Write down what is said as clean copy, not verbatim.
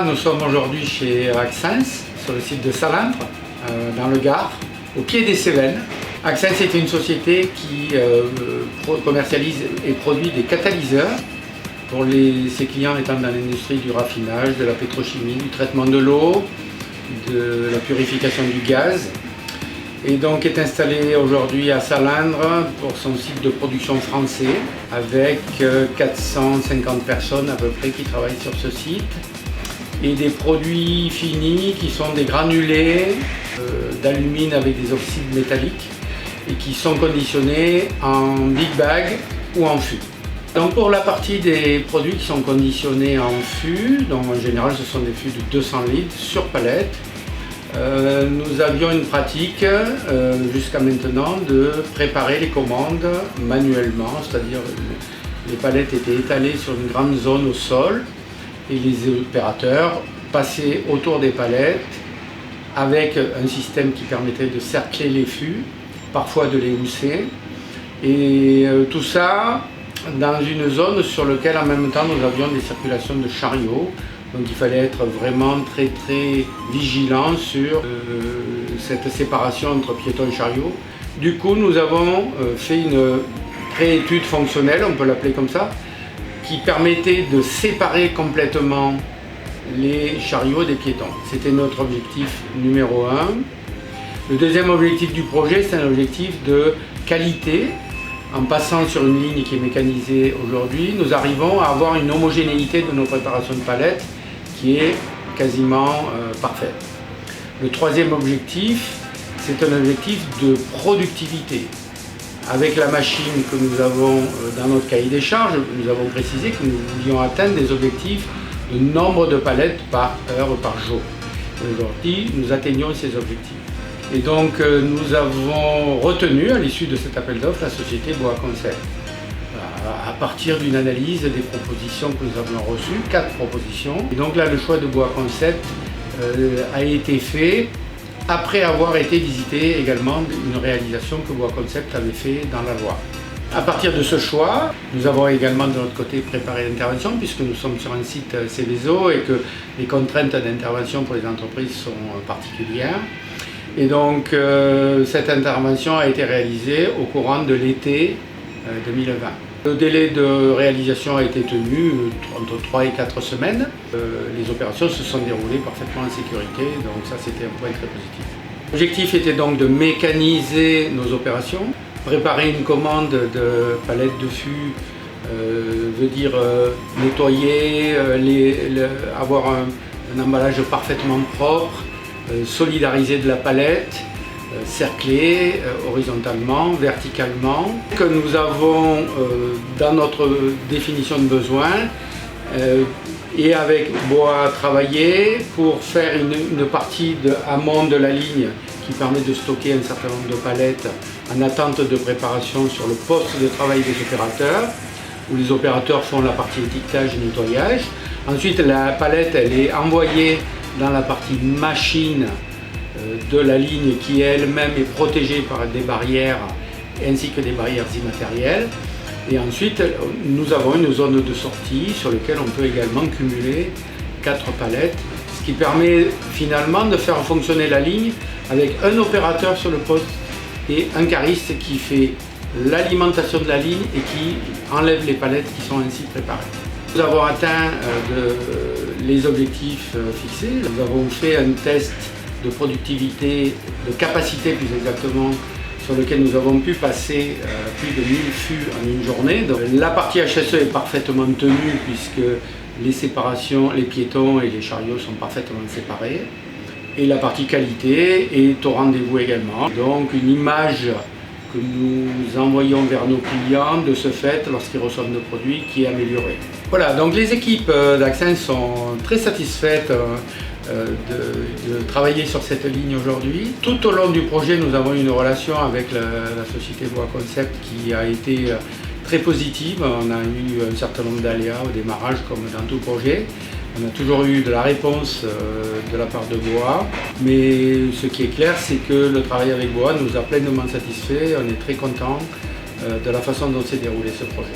Nous sommes aujourd'hui chez Axens, sur le site de Salindre, dans le Gard, au pied des Cévennes. Axens est une société qui commercialise et produit des catalyseurs pour ses clients étant dans l'industrie du raffinage, de la pétrochimie, du traitement de l'eau, de la purification du gaz. Et donc est installé aujourd'hui à Salindre pour son site de production français avec 450 personnes à peu près qui travaillent sur ce site. Et des produits finis qui sont des granulés d'alumine avec des oxydes métalliques et qui sont conditionnés en big bag ou en fût. Donc pour la partie des produits qui sont conditionnés en fût, donc en général ce sont des fûts de 200 litres sur palette, nous avions une pratique jusqu'à maintenant de préparer les commandes manuellement, c'est-à-dire les palettes étaient étalées sur une grande zone au sol et les opérateurs passaient autour des palettes avec un système qui permettait de cercler les fûts, parfois de les housser, et tout ça dans une zone sur laquelle en même temps nous avions des circulations de chariots. Donc il fallait être vraiment très vigilant sur cette séparation entre piétons et chariots. Du coup nous avons fait une pré-étude fonctionnelle, on peut l'appeler comme ça, qui permettait de séparer complètement les chariots des piétons. C'était notre objectif numéro 1. Le deuxième objectif du projet, c'est un objectif de qualité. En passant sur une ligne qui est mécanisée aujourd'hui, nous arrivons à avoir une homogénéité de nos préparations de palettes qui est quasiment parfaite. Le troisième objectif, c'est un objectif de productivité. Avec la machine que nous avons dans notre cahier des charges, nous avons précisé que nous voulions atteindre des objectifs de nombre de palettes par heure, par jour. Aujourd'hui, nous atteignons ces objectifs. Et donc, nous avons retenu, à l'issue de cet appel d'offres, la société Boa Concept. À partir d'une analyse des propositions que nous avons reçues, 4 propositions. Et donc là, le choix de Boa Concept a été fait après avoir été visité également une réalisation que Boa Concept avait fait dans la Loire. À partir de ce choix, nous avons également de notre côté préparé l'intervention puisque nous sommes sur un site Céveso et que les contraintes d'intervention pour les entreprises sont particulières. Et donc cette intervention a été réalisée au courant de l'été 2020. Le délai de réalisation a été tenu entre 3 et 4 semaines. Les opérations se sont déroulées parfaitement en sécurité, donc ça c'était un point très positif. L'objectif était donc de mécaniser nos opérations. Préparer une commande de palettes de fût veut dire nettoyer, avoir un emballage parfaitement propre, solidariser de la palette, cerclé horizontalement, verticalement, que nous avons dans notre définition de besoin et avec Boa travaillé pour faire une partie amont de la ligne qui permet de stocker un certain nombre de palettes en attente de préparation sur le poste de travail des opérateurs, où les opérateurs font la partie étiquetage et nettoyage. Ensuite la palette elle est envoyée dans la partie machine de la ligne qui elle-même est protégée par des barrières ainsi que des barrières immatérielles. Et ensuite, nous avons une zone de sortie sur laquelle on peut également cumuler 4 palettes, ce qui permet finalement de faire fonctionner la ligne avec un opérateur sur le poste et un cariste qui fait l'alimentation de la ligne et qui enlève les palettes qui sont ainsi préparées. Nous avons atteint les objectifs fixés. Nous avons fait un test de productivité, de capacité plus exactement, sur lequel nous avons pu passer plus de 1000 fûts en une journée. Donc, la partie HSE est parfaitement tenue puisque les séparations, les piétons et les chariots sont parfaitement séparés. Et la partie qualité est au rendez-vous également. Donc une image que nous envoyons vers nos clients de ce fait lorsqu'ils reçoivent nos produits qui est améliorée. Voilà, donc les équipes d'Axens sont très satisfaites de travailler sur cette ligne aujourd'hui. Tout au long du projet, nous avons une relation avec la société Boa Concept qui a été très positive. On a eu un certain nombre d'aléas au démarrage comme dans tout projet. On a toujours eu de la réponse de la part de Boa, mais ce qui est clair, c'est que le travail avec Boa nous a pleinement satisfaits. On est très contents de la façon dont s'est déroulé ce projet.